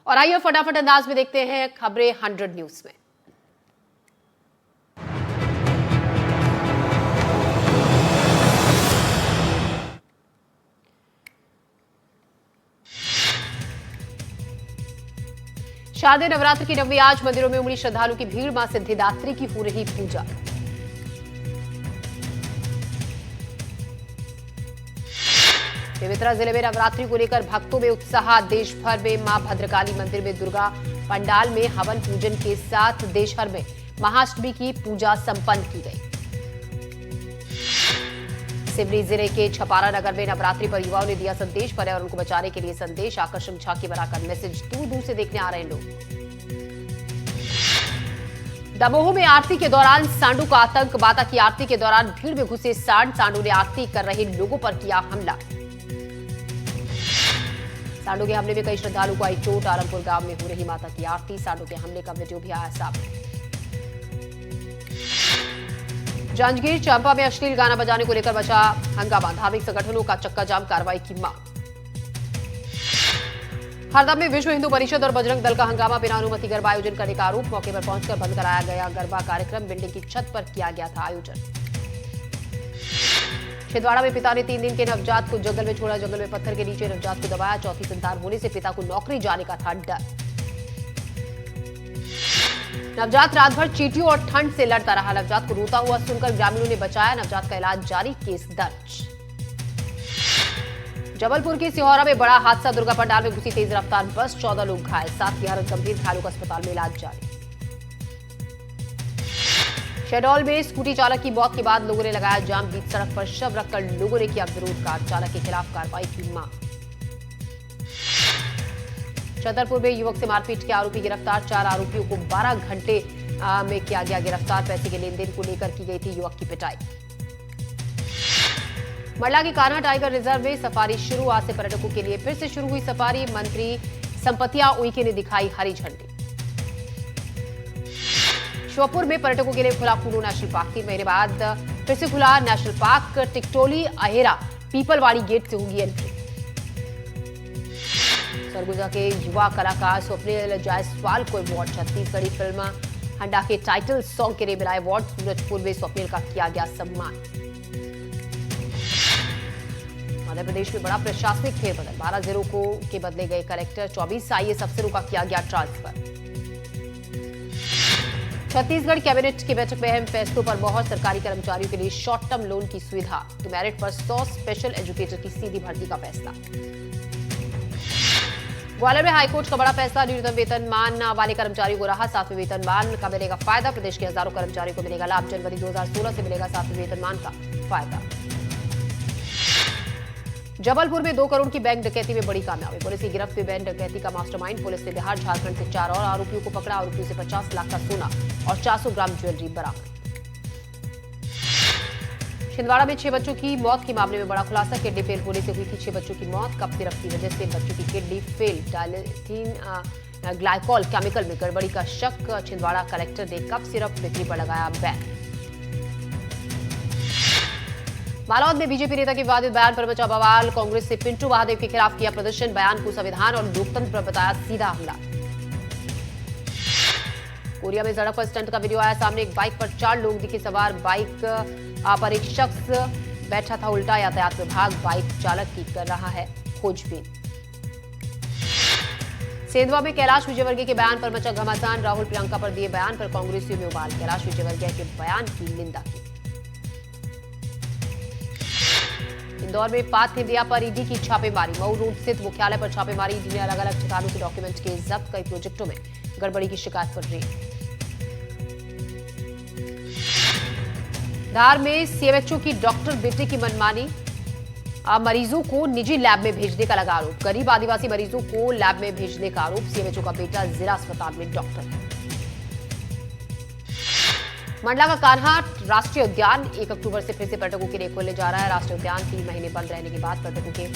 और आइए फटाफट अंदाज में देखते हैं खबरें 100 न्यूज में। शारदीय नवरात्र की नवमी आज मंदिरों में उमड़ी श्रद्धालु की भीड़। मां सिद्धिदात्री की हो रही पूजा। बेमेतरा जिले में नवरात्रि को लेकर भक्तों में उत्साह। देश भर में मां भद्रकाली मंदिर में दुर्गा पंडाल में हवन पूजन के साथ देश भर में महाअष्टमी की पूजा संपन्न की गई। सिवनी जिले के छपारा नगर में नवरात्रि पर युवाओं ने दिया संदेश। पर्यावरण को बचाने के लिए संदेश। आकर्षक झांकी बनाकर मैसेज दूर दूर से देखने आ रहे हैं लोग। दमोह में आरती के दौरान सांडू का आतंक। माता की आरती के दौरान भीड़ में घुसे सांडू ने आरती कर रहे लोगों पर किया हमला। सांडू के हमले में कई श्रद्धालु को आई चोट। आलमपुर गांव में हो रही माता की आरती। सांडू के हमले का वीडियो भी आया सामने। जांजगीर चांपा में अश्लील गाना बजाने को लेकर बचा हंगामा। धार्मिक संगठनों का चक्का जाम, कार्रवाई की मांग। हरदा में विश्व हिंदू परिषद और बजरंग दल का हंगामा। बिना अनुमति गरबा आयोजन करने का आरोप। मौके पर पहुंचकर बंद कराया गया गरबा कार्यक्रम। बिल्डिंग की छत पर किया गया था आयोजन। छिंदवाड़ा में पिता ने 3 दिन के नवजात को जंगल में छोड़ा। जंगल में पत्थर के नीचे नवजात को दबाया। चौथी संतान होने से पिता को नौकरी जाने का था डर। नवजात रात भर चींटियों और ठंड से लड़ता रहा। नवजात को रोता हुआ सुनकर ग्रामीणों ने बचाया। नवजात का इलाज जारी, केस दर्ज। जबलपुर के सिहोरा में बड़ा हादसा। दुर्गा पंडाल में घुसी तेज रफ्तार बस। 14 लोग घायल। 7 की हालत गंभीर। घायलों को अस्पताल में इलाज जारी। शहडोल में स्कूटी चालक की मौत के बाद लोगों ने लगाया जाम। बीच सड़क पर शव रखकर लोगों ने किया विरोध। चालक के खिलाफ कार्रवाई की मांग। छतरपुर में युवक से मारपीट के आरोपी गिरफ्तार। 4 आरोपियों को 12 घंटे में किया गया गिरफ्तार। पैसे के लेन देन को लेकर की गई थी युवक की पिटाई। मंडला के कान्हा टाइगर रिजर्व में सफारी शुरू। आज से पर्यटकों के लिए फिर से शुरू हुई सफारी। मंत्री संपतिया उइके ने दिखाई हरी झंडी। श्योपुर में पर्यटकों के लिए खुला कुल्लू नेशनल पार्क। 3 महीने बाद फिर से खुला नेशनल पार्क। टिकटोली, अहेरा, पीपलवाड़ी गेट से होगी एंट्री। सरगुजा के युवा कलाकार स्वप्निल जायसवाल को अवार्ड। छत्तीसगढ़ी फिल्म हंडा के टाइटल सॉन्ग के लिए मिला अवार्ड। सूरजपुर में स्वप्निल का किया गया सम्मान। मध्य प्रदेश में बड़ा प्रशासनिक फेरबदल। 12 जिलों के बदले गए कलेक्टर। 24 आईएएस अफसरों का किया गया ट्रांसफर। छत्तीसगढ़ कैबिनेट की बैठक में अहम फैसलों पर मोहर। सरकारी कर्मचारियों के लिए शॉर्ट टर्म लोन की सुविधा। तो मेरिट पर 100 स्पेशल एजुकेटर की सीधी भर्ती का फैसला। ग्वालियर में हाईकोर्ट का बड़ा फैसला। न्यूनतम वेतनमान वाले कर्मचारियों को राहत। 7वें वेतनमान का मिलेगा फायदा। प्रदेश के हजारों कर्मचारियों को मिलेगा लाभ। जनवरी 2016 से मिलेगा 7वें वेतनमान का फायदा। जबलपुर में 2 करोड़ की बैंक डकैती में बड़ी कामयाबी। पुलिस की गिरफ्त में बैंक डकैती का मास्टरमाइंड। पुलिस ने बिहार झारखंड से 4 और आरोपियों को पकड़ा। आरोपियों से 50 लाख का सोना और 400 ग्राम ज्वेलरी बरामद। छिंदवाड़ा में 6 बच्चों की मौत के मामले में बड़ा खुलासा। किडनी फेल होने से हुई थी 6 बच्चों की मौत। कफ सिरप की वजह से बच्चों की किडनी फेल। डायलिथीन ग्लाइकॉल केमिकल में गड़बड़ी का शक। छिंदवाड़ा कलेक्टर ने कफ सिरप बिक्री पर लगाया बैन। बालोद में बीजेपी नेता के विवादित बयान पर मचा बवाल। कांग्रेस से पिंटू महादेव के खिलाफ किया प्रदर्शन। बयान को संविधान और लोकतंत्र पर बताया सीधा हमला। कोरिया में सड़क पर स्टंट का वीडियो आया सामने। एक बाइक पर 4 लोग दिखे सवार। बाइक पर एक शख्स बैठा था उल्टा। यातायात विभाग बाइक चालक की कर रहा है खोजबीन। सेंधवा में कैलाश विजयवर्गीय के बयान पर मचा घमासान। राहुल प्रियंका पर दिए बयान पर कांग्रेसियों में उबाल। कैलाश विजयवर्गीय के बयान की निंदा की। इंदौर में पाथ इंडिया पर ईडी की छापेमारी। मऊ रोड स्थित मुख्यालय पर छापेमारी। ईडी ने अलग अलग ठिकानों से डॉक्यूमेंट के जब्त। कई प्रोजेक्टों में गड़बड़ी की शिकायत पर रेड। धार में सीएमएचओ की डॉक्टर बेटे की मनमानी। मरीजों को निजी लैब में भेजने का लगा आरोप। गरीब आदिवासी मरीजों को लैब में भेजने का आरोप। सीएमएचओ का बेटा जिला अस्पताल में डॉक्टर है। मंडला का कान्हा राष्ट्रीय उद्यान 1 अक्टूबर से फिर से पर्यटकों के लिए खोलने जा रहा है। राष्ट्रीय उद्यान 3 महीने बंद रहने के बाद पर्यटकों के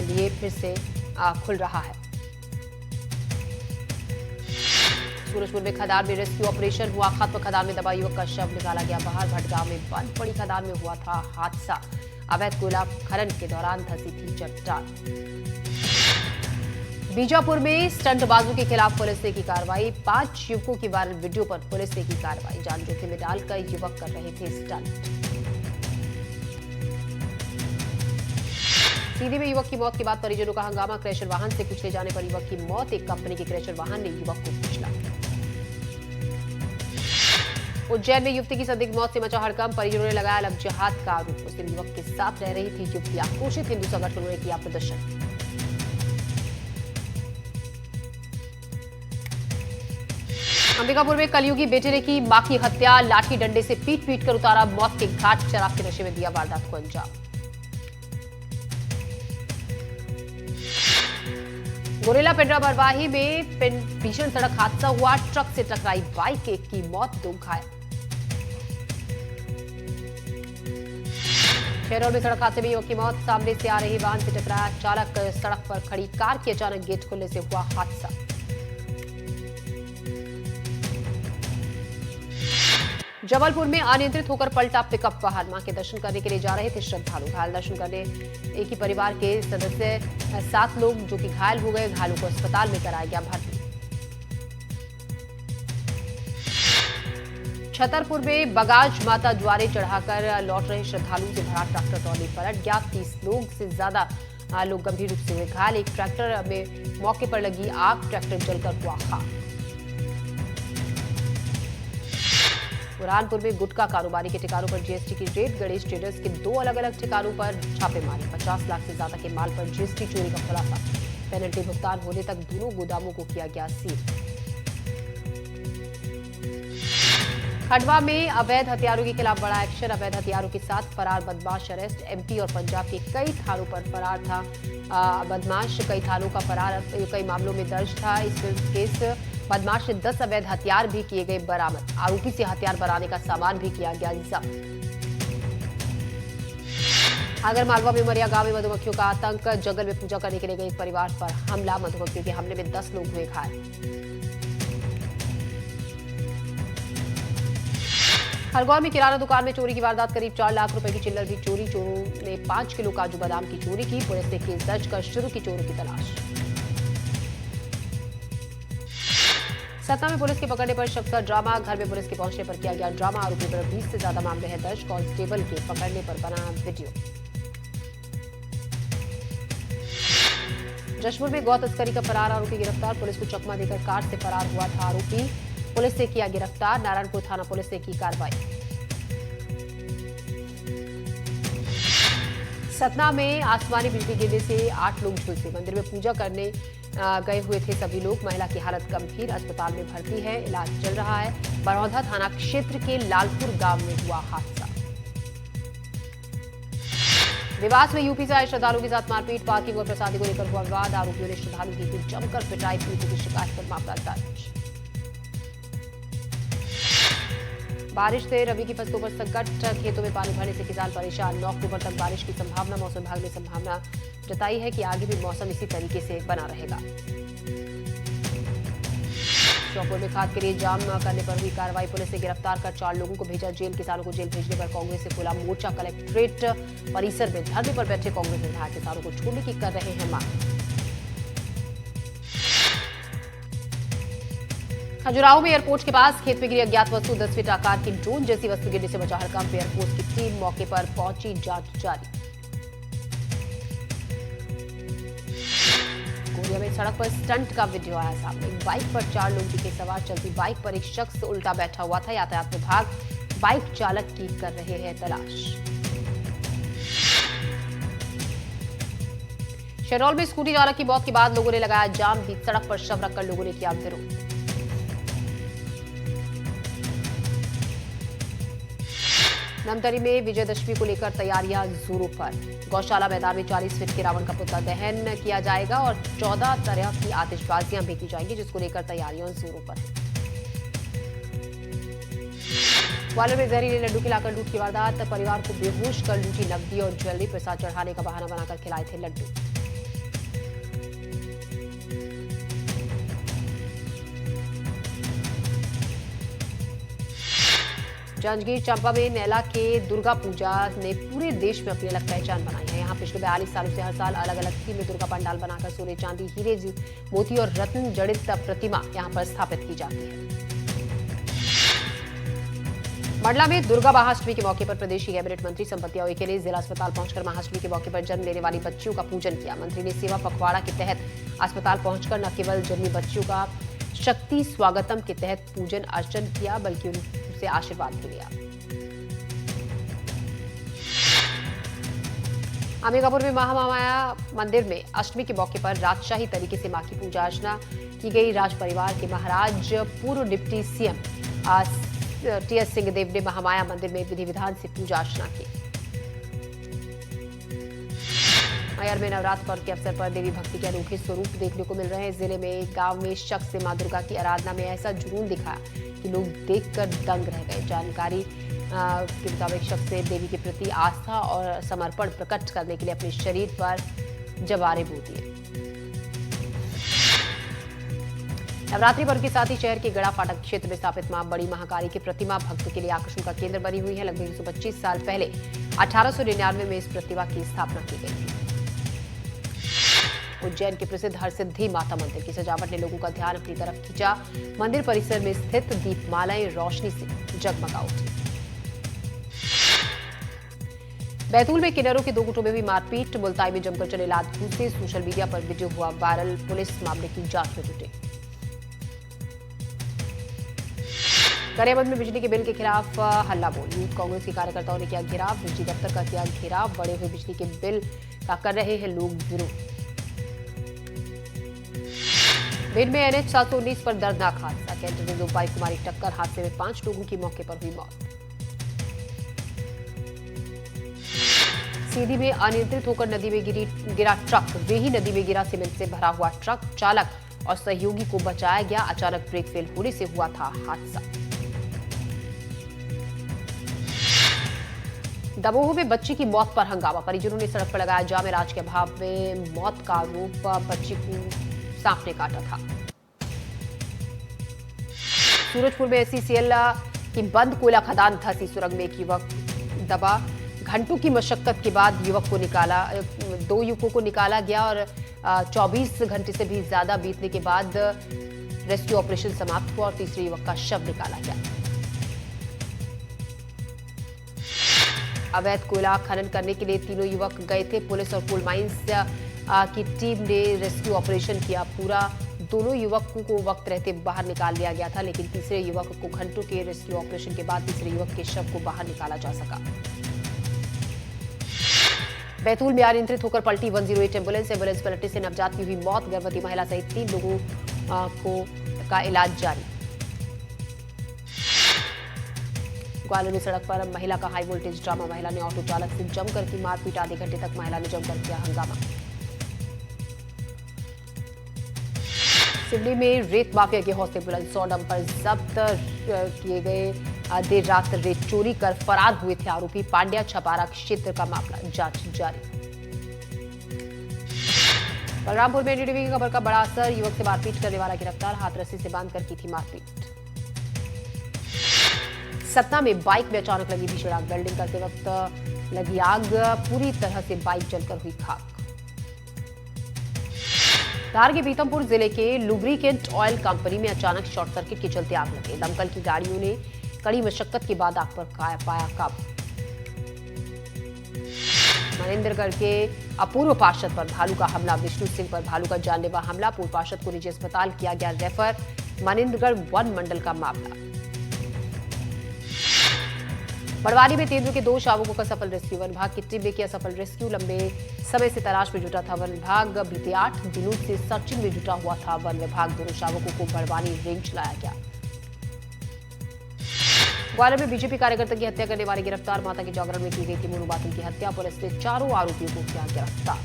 लिए फिर से खुल रहा है। सूरजपुर में खदान में रेस्क्यू ऑपरेशन हुआ खत्म। खदान में दबा युवक का शव निकाला गया बाहर। भटगांव में बंद पड़ी खदान में हुआ था हादसा। अवैध कोयला खनन के दौरान धंसी थी चट्टान। बीजापुर में स्टंटबाजों के खिलाफ पुलिस ने की कार्रवाई। 5 युवकों की वायरल वीडियो पर पुलिस ने की कार्रवाई। जान जोखिम में डालकर युवक कर रहे थे स्टंट। सीधी में युवक की मौत के बाद परिजनों का हंगामा। क्रैशर वाहन से कुचले जाने पर युवक की मौत। एक कंपनी के क्रैशर वाहन ने युवक को कुचला। उज्जैन में युवती की संदिग्ध मौत से मचा हड़कंप। परिजनों ने लगाया लव जिहाद का आरोप। मुस्लिम युवक के साथ रह रही थी युवती। आक्रोशित हिंदू संगठनों ने किया प्रदर्शन। अंबिकापुर में कलयुगी बेटे ने की मां की हत्या। लाठी डंडे से पीट पीट कर उतारा मौत के घाट। शराब के नशे में दिया वारदात को अंजाम। गोरेला पेंड्रा बरवाही में भीषण सड़क हादसा हुआ। ट्रक से टकराई बाइक। एक की मौत, 2 घायल। शहडोल में सड़क हादसे में युवक की मौत। सामने से आ रही वाहन से टकराया चालक। सड़क पर खड़ी कार की अचानक गेट खुलने से हुआ हादसा। जबलपुर में अनियंत्रित होकर पलटा पिकअप वाहन। मां के दर्शन करने के लिए जा रहे थे श्रद्धालु। घायल दर्शन करने एक ही परिवार के सदस्य 7 लोग जो कि घायल हो गए। घायलों को अस्पताल में कराया गया भर्ती। छतरपुर में बगाज माता द्वारे चढ़ाकर लौट रहे श्रद्धालुओं से भरा ट्रैक्टर ट्रॉली पलट गया। 30 लोग से ज्यादा लोग गंभीर रूप से हुए घायल। एक ट्रैक्टर में मौके पर लगी आग। ट्रैक्टर जलकर हुआ खाक। बुरहानपुर में गुटखा कारोबारी के ठिकानों पर जीएसटी की रेड। गणेश ट्रेडर्स के 2 अलग-अलग ठिकानों पर छापेमारी। 50 लाख से ज्यादा के माल पर जीएसटी चोरी का खुलासा। पेनल्टी भुगतान होने तक दोनों गोदामों को किया गया सील। खंडवा में अवैध हथियारों के खिलाफ बड़ा एक्शन। अवैध हथियारों के साथ फरार बदमाश अरेस्ट। एमपी और पंजाब के कई थानों पर फरार था बदमाश। कई थानों का फरार कई मामलों में दर्ज था। इस केस बदमाश से 10 अवैध हथियार भी किए गए बरामद। आरोपी से हथियार बनाने का सामान भी किया गया जब्त। आगर मालवा में उमरिया गांव में मधुमक्खियों का आतंक। जंगल में पूजा करने के लिए गए एक परिवार पर हमला। मधुमक्खियों के हमले में 10 लोग हुए घायल। खरगोन में किराना दुकान में चोरी की वारदात। करीब 4 लाख रुपए की चिल्लर भी चोरी। चोरों ने 5 किलो काजू बादाम की चोरी की। पुलिस ने केस दर्ज कर शुरू की चोरों की तलाश। सतना में पुलिस के पकड़ने पर शख्स का ड्रामा। घर में पुलिस के पहुंचने पर किया गया ड्रामा। आरोपी पर 20 से ज्यादा मामले हैं दर्ज। कांस्टेबल के पकड़ने पर बना वीडियो। जशपुर में गौ तस्करी का फरार आरोपी गिरफ्तार। पुलिस को चकमा देकर कार से फरार हुआ था आरोपी। पुलिस ने किया गिरफ्तार। नारायणपुर थाना पुलिस ने की कार्रवाई। सतना में आसमानी बिजली गिरने से 8 लोग झुलसे। मंदिर में पूजा करने गए हुए थे सभी लोग। महिला की हालत गंभीर। अस्पताल में भर्ती है। इलाज चल रहा है। बरौधा थाना क्षेत्र के लालपुर गांव में हुआ हादसा। देवास में यूपी से आए श्रद्धालुओं के साथ मारपीट। पार्किंग और प्रसादी को लेकर हुआ विवाद। आरोपियों ने श्रद्धालु की जमकर पिटाई। पीड़ित की शिकायत पर मामला दर्ज। बारिश से रबी की फसलों पर संकट। खेतों में पानी भरने से किसान परेशान। 9 अक्टूबर तक बारिश की संभावना। मौसम विभाग ने संभावना जताई है कि आगे भी मौसम इसी तरीके से बना रहेगा। श्योपुर में खाद के लिए जाम करने पर हुई कार्रवाई। पुलिस ने गिरफ्तार कर 4 लोगों को भेजा जेल। किसानों को जेल भेजने पर कांग्रेस से खुला मोर्चा। कलेक्ट्रेट परिसर में धरने पर बैठे कांग्रेस विधायक किसानों को छोड़ने की कर रहे हैं मांग। खजुराहो में एयरपोर्ट के पास खेत में गिरी अज्ञात वस्तु। 10 फीट आकार की ड्रोन जैसी वस्तु गिरने से मचा हड़कंप। एयरपोर्ट की टीम मौके पर पहुंची। जांच जारी। कोरिया में सड़क पर स्टंट का वीडियो आया सामने। एक बाइक पर 4 लोग दिखे सवार। चलती बाइक पर एक शख्स उल्टा बैठा हुआ था। यातायात विभाग बाइक चालक की कर रहे हैं तलाश। शहडोल में स्कूटी चालक की मौत के बाद लोगों ने लगाया जाम। बीच सड़क पर शव रखकर लोगों ने किया विरोध। नमतरी में विजयदशमी को लेकर तैयारियां जोरों पर। गौशाला मैदान में 40 फीट के रावण का पुतला दहन किया जाएगा और 14 तरह की आतिशबाजियां भी की जाएंगी, जिसको लेकर तैयारियां जोरों पर। ग्वालियर में जहरीले लड्डू खिलाकर लूट की वारदात। परिवार को बेहोश कर लूटी नकदी और ज्वेलरी। प्रसाद चढ़ाने का बहाना बनाकर खिलाए थे लड्डू। जांजगीर चांपा में नैला के दुर्गा पूजा ने पूरे देश में अपनी अलग पहचान बनाई है। यहाँ पिछले 42 सालों से हर साल अलग अलग थीम में दुर्गा पंडाल बनाकर सोने, चांदी, हीरे, मोती और रत्न जड़ित प्रतिमा यहाँ पर स्थापित की जाती है। मंडला में दुर्गा महाअष्टमी के मौके पर प्रदेश की कैबिनेट मंत्री संपत्ति उइके ने जिला अस्पताल पहुंचकर महाअष्टमी के मौके पर जन्म लेने वाली बच्चियों का पूजन किया। मंत्री ने सेवा पखवाड़ा के तहत अस्पताल पहुंचकर न केवल जन्मी बच्चियों का शक्ति स्वागतम के तहत पूजन अर्चन किया, बल्कि उनसे आशीर्वाद भी लिया। अंबिकापुर में महामाया मंदिर में अष्टमी के मौके पर राजशाही तरीके से मां की पूजा अर्चना की गई। राज परिवार के महाराज पूर्व डिप्टी सीएम टीएस सिंहदेव ने महामाया मंदिर में विधि विधान से पूजा अर्चना की। मैहर में नवरात्र पर्व के अवसर पर देवी भक्ति के अनोखे स्वरूप देखने को मिल रहे हैं। जिले में एक गांव में एक शख्स ने मां दुर्गा की आराधना में ऐसा जुनून दिखाया कि लोग देखकर दंग रह गए। जानकारी के मुताबिक शख्स ने देवी के प्रति आस्था और समर्पण प्रकट करने के लिए अपने शरीर पर जवारे बो दिए। नवरात्रि पर्व के साथ ही शहर के गड़ा फाटक क्षेत्र में स्थापित मां बड़ी महाकाली की प्रतिमा भक्तों के लिए आकर्षण का केंद्र बनी हुई है। लगभग 125 साल पहले 1899 में इस प्रतिमा की स्थापना की गई थी। उज्जैन के प्रसिद्ध हरसिद्धि माता मंदिर की सजावट ने लोगों का ध्यान अपनी तरफ खींचा। मंदिर परिसर में स्थित दीपमालाएं रोशनी से जगमगा उठी। बैतूल में किन्नरों के दो गुटों में भी मारपीट, मुल्ताई में जमकर चले लात घूंसे। सोशल मीडिया पर वीडियो हुआ वायरल। पुलिस मामले की जांच में जुटी। गरियाबंद में बिजली के बिल के खिलाफ हल्ला बोल। यूथ कांग्रेस के कार्यकर्ताओं ने किया घेराव। बिजली दफ्तर का किया घेराव। बढ़े हुए बिजली के बिल का कर रहे हैं लोग विरोध। भिंड में एनएच 719 पर दर्दनाक हादसा। कैंटर में 2 बाइक को मारी टक्कर। हादसे में 5 लोगों की मौके पर हुई मौत। सीधी में अनियंत्रित होकर नदी में गिरा ट्रक। वेही नदी में गिरा सीमेंट से भरा हुआ ट्रक। चालक और सहयोगी को बचाया गया। अचानक ब्रेक फेल होने से हुआ था हादसा। दमोह में बच्ची की मौत पर हंगामा। परिजनों ने सड़क पर लगाया जाम। इलाज के अभाव में मौत का आरोप। बच्ची को सांप ने काटा था। सूरजपुर में एससीसीएल की बंद कोयला खदान धंसी। सुरंग में एक युवक दबा। घंटों की मशक्कत के बाद युवक को निकाला। 2 युवकों को निकाला गया और 24 घंटे से भी ज्यादा बीतने के बाद रेस्क्यू ऑपरेशन समाप्त हुआ और तीसरे युवक का शव निकाला गया। अवैध कोयला खनन करने के लिए तीनों युवक गए थे। पुलिस और कोल माइंस की टीम ने रेस्क्यू ऑपरेशन किया पूरा। दोनों युवकों को वक्त रहते बाहर निकाल लिया गया था, लेकिन तीसरे युवक को घंटों के रेस्क्यू ऑपरेशन के बाद तीसरे युवक के शव को बाहर निकाला जा सका। बैतूल में अनियंत्रित होकर पलटी 108 एम्बुलेंस। एम्बुलेंस पलटने से नवजात की हुई मौत। गर्भवती महिला सहित 3 लोगों का इलाज जारी। ग्वालियर में सड़क पर महिला का हाई वोल्टेज ड्रामा। महिला ने ऑटो चालक से जमकर की मारपीट। आधे घंटे तक महिला ने जमकर किया हंगामा। सिवनी में रेत माफिया के हौसले बुलंद। 100 डंपर जब्त किए गए। देर रात रेत चोरी कर फरार हुए थे आरोपी। पांड्या छपारा क्षेत्र का मामला। जांच जारी। बलरामपुर में एनडीटीवी की खबर का बड़ा असर। युवक से मारपीट करने वाला गिरफ्तार। हाथ रस्सी से बांधकर की थी मारपीट। सतना में बाइक में अचानक लगी भीषण आग। वेल्डिंग करते वक्त लगी आग। पूरी तरह से बाइक जलकर हुई खाक। धार के पीतमपुर जिले के लुब्रिकेंट ऑयल कंपनी में अचानक शॉर्ट सर्किट के चलते आग लगी। दमकल की गाड़ियों ने कड़ी मशक्कत के बाद आग पर पाया काबू। मनेंद्रगढ़ के अपूर्व पार्षद पर भालू का हमला। विष्णु सिंह पर भालू का जानलेवा हमला। पूर्व पार्षद को निजी अस्पताल किया गया रेफर। मनेंद्रगढ़ वन मंडल का मामला। बड़वानी में तेंदुए के 2 शावकों का सफल रेस्क्यू। वन विभाग की टीम ने किया सफल रेस्क्यू। लंबे समय से तलाश में जुटा था वन विभाग। बीते 8 दिनों से सर्चिंग में जुटा हुआ था वन विभाग। दोनों शावकों को बड़वानी रेंज लाया गया। ग्वालियर में बीजेपी कार्यकर्ता की हत्या करने वाले गिरफ्तार। माता के जागरण में की गई थी मोनू बातिल की हत्या। पुलिस ने 4 आरोपियों को किया गिरफ्तार।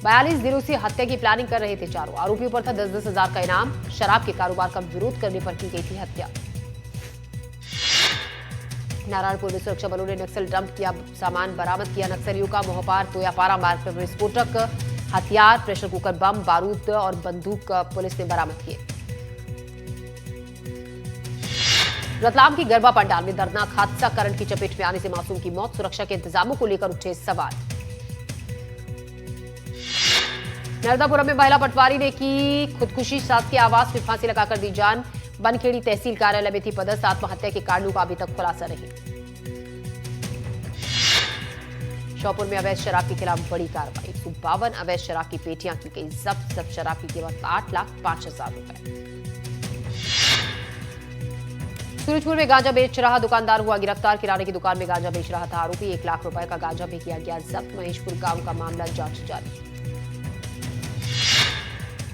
42 दिनों से हत्या की प्लानिंग कर रहे थे चारों। आरोपियों पर था 10-10 हजार का इनाम। शराब के कारोबार का विरोध करने पर की गई थी हत्या। नारायणपुर में सुरक्षा बलों ने नक्सल डंप किया सामान बरामद किया। नक्सलियों का मोहपार तोयापारा मार्ग पर विस्फोटक हथियार, प्रेशर कुकर, बम, बारूद और बंदूक पुलिस ने बरामद किए। रतलाम की गरबा पंडाल में दर्दनाक हादसा, करंट की चपेट में आने से मासूम की मौत, सुरक्षा के इंतजामों को लेकर उठे सवाल। नर्मदापुरम में महिला पटवारी ने की खुदकुशी, सास के आवास में फांसी लगाकर दी जान, बनखेड़ी तहसील कार्यालय में थी पदस्थ, आत्महत्या के कारणों का अभी तक खुलासा नहीं। श्योपुर में अवैध शराब के खिलाफ बड़ी कार्रवाई, 152 अवैध शराब की पेटियां की गई जब्त शराब की कीमत 8,05,000 रुपए। सूरजपुर में गांजा बेच रहा दुकानदार हुआ गिरफ्तार, किराने की दुकान में गांजा बेच रहा था आरोपी, 1 लाख रुपए का गांजा भी किया गया जब्त। महेशपुर गांव का मामला जांच जारी।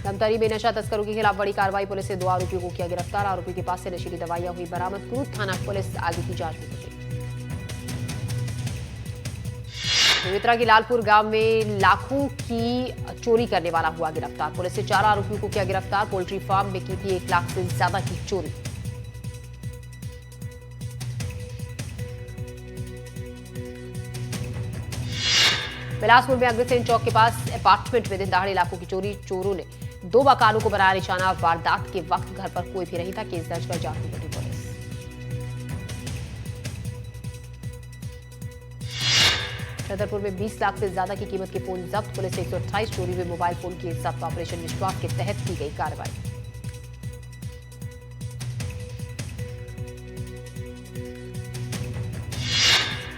धमतरी में नशा तस्करों के खिलाफ बड़ी कार्रवाई, पुलिस ने 2 आरोपियों को किया गिरफ्तार, आरोपी के पास से नशीली दवाइयां हुई बरामद, क्रूद थाना पुलिस आगे की जांच में जुटी। बेमेतरा के लालपुर गांव में लाखों की चोरी करने वाला हुआ गिरफ्तार, पुलिस ने 4 आरोपियों को किया गिरफ्तार, पोल्ट्री फार्म में की थी 1 लाख से ज्यादा की चोरी। बिलासपुर में अग्रसेन चौक के पास अपार्टमेंट में दिन दहाड़े लाखों की चोरी, चोरों ने 2 मकानों को बनाया निशाना, वारदात के वक्त घर पर कोई भी नहीं था, केस दर्ज कर जांच में जुटी पुलिस। छतरपुर में 20 लाख से ज्यादा की कीमत के फोन जब्त, पुलिस ने 128 चोरी हुए मोबाइल फोन की जब्त, ऑपरेशन विश्वास के तहत की गई कार्रवाई।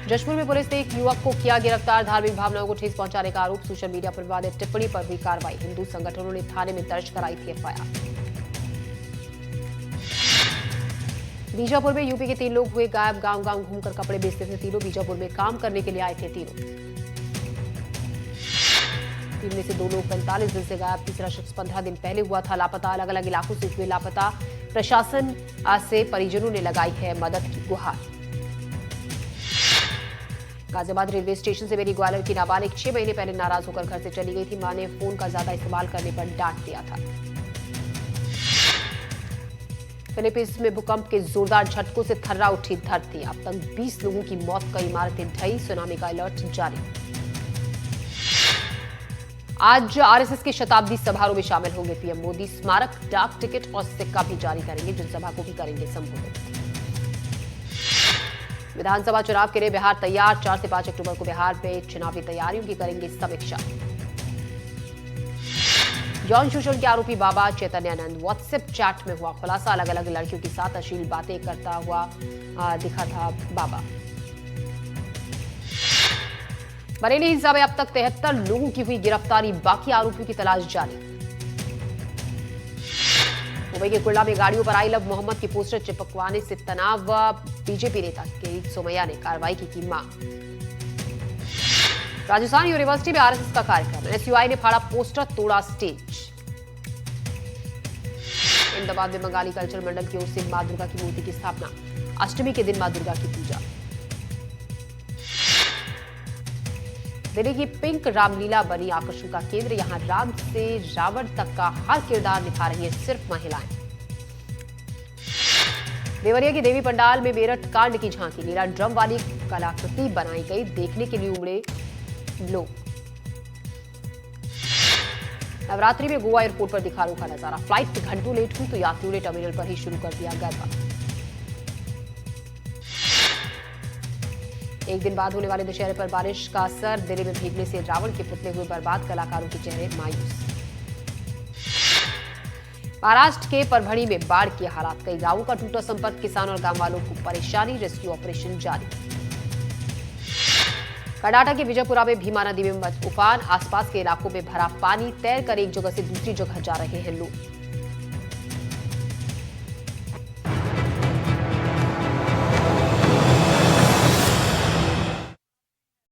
जशपुर में पुलिस ने एक युवक को किया गिरफ्तार, धार्मिक भावनाओं को ठेस पहुंचाने का आरोप, सोशल मीडिया पर विवादित टिप्पणी पर हुई कार्रवाई, हिंदू संगठनों ने थाने में दर्ज कराई थी एफआईआर। बीजापुर में यूपी के 3 लोग हुए गायब, गांव-गांव घूमकर कपड़े बेचते थे तीनों, बीजापुर में काम करने के लिए आए थे तीनों। 3 में से 2 लोग 45 दिन से गायब, तीसरा शख्स 15 दिन पहले हुआ था लापता, अलग अलग इलाकों से हुए लापता, प्रशासन से परिजनों ने लगाई है मदद की गुहार। गाजियाबाद रेलवे स्टेशन से मेरी ग्वालियर की नाबालिग 6 महीने पहले नाराज होकर घर से चली गई थी, मां ने फोन का ज्यादा इस्तेमाल करने पर डांट दिया था। फिलीपींस में भूकंप के जोरदार झटकों से थर्रा उठी धरती, अब तक 20 लोगों की मौत, कई इमारतें ढही, सुनामी का अलर्ट जारी। आज आरएसएस के शताब्दी समारोह में शामिल होंगे पीएम मोदी, स्मारक, डाक टिकट और सिक्का भी जारी करेंगे, जनसभा को भी करेंगे संबोधित। विधानसभा चुनाव के लिए बिहार तैयार, 4 से 5 अक्टूबर को बिहार में चुनावी तैयारियों की करेंगे समीक्षा। यौन शोषण के आरोपी बाबा चैतन्यानंद, व्हाट्सएप चैट में हुआ खुलासा, अलग अलग लड़कियों के साथ अश्लील बातें करता हुआ दिखा था बाबा। बरेली हिंसा में अब तक 73 लोगों की हुई गिरफ्तारी, बाकी आरोपियों की तलाश जारी। मुंबई के कुर्ला में गाड़ियों पर आई लव मोहम्मद की पोस्टर चिपकवाने से तनाव, बीजेपी नेता किरीट सोमैया ने कार्रवाई की मांग। राजस्थान यूनिवर्सिटी में आरएसएस का कार्यक्रम, एसयूआई ने फाड़ा पोस्टर, तोड़ा स्टेज। अहमदाबाद में बंगाली कल्चर मंडल की ओर से मां दुर्गा की मूर्ति की स्थापना, अष्टमी के दिन मां दुर्गा की पूजा। दिल्ली की पिंक रामलीला बनी आकर्षण का केंद्र, यहां राम से रावण तक का हर किरदार निभा रही है सिर्फ महिलाएं। देवरिया की देवी पंडाल में मेरठ कांड की झांकी, नीला ड्रम वाली कलाकृति बनाई गई, देखने के लिए उमड़े लोग। नवरात्रि में गोवा एयरपोर्ट पर दिखा अनोखा नजारा, फ्लाइट घंटों लेट हुई तो यात्रियों ने टर्मिनल पर ही शुरू कर दिया गरबा। एक दिन बाद होने वाले दशहरे पर बारिश का असर, दिल्ली में भीगने से रावण के पुतले हुए बर्बाद, कलाकारों के चेहरे मायूस। महाराष्ट्र के परभणी में बाढ़ के हालात, कई गांवों का टूटा संपर्क, किसान और गांव वालों को परेशानी, रेस्क्यू ऑपरेशन जारी। कर्नाटक के विजयपुरा में भीमा नदी में उफान, आसपास के इलाकों में भरा पानी, तैरकर एक जगह से दूसरी जगह जा रहे हैं लोग।